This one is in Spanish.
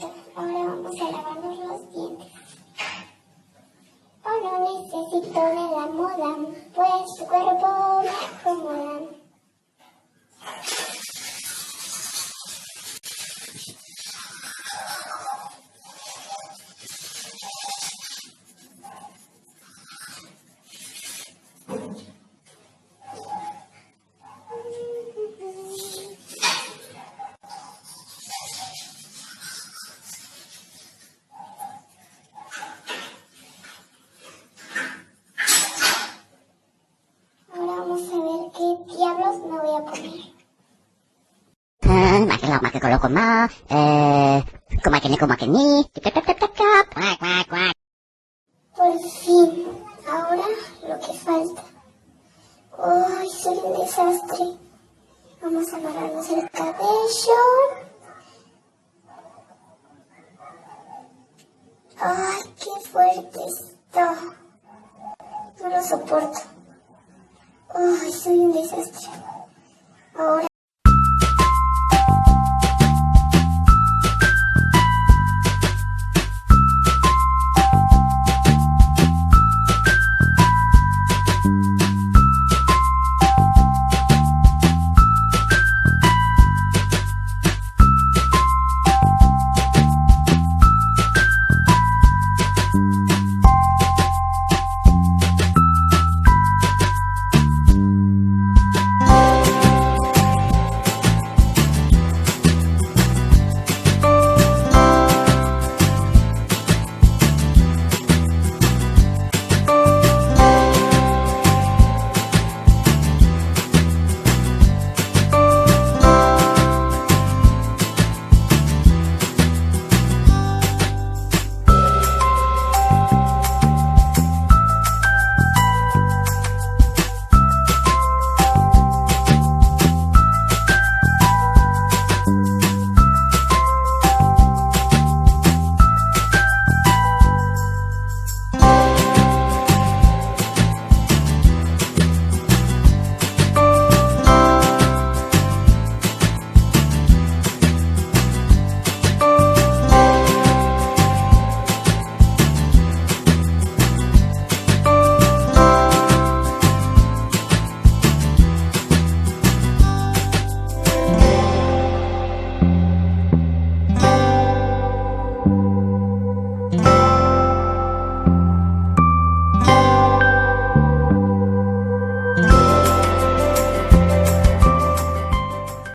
listo. Ahora vamos a lavarnos los dientes. Oh, no necesito de la moda, pues tu cuerpo me acomoda. Make coloco más, como que ni, Por fin, ahora lo que falta. ¡Ay, soy un desastre! Vamos a amarrarnos el cabello. ¡Ay, qué fuerte está! No lo soporto.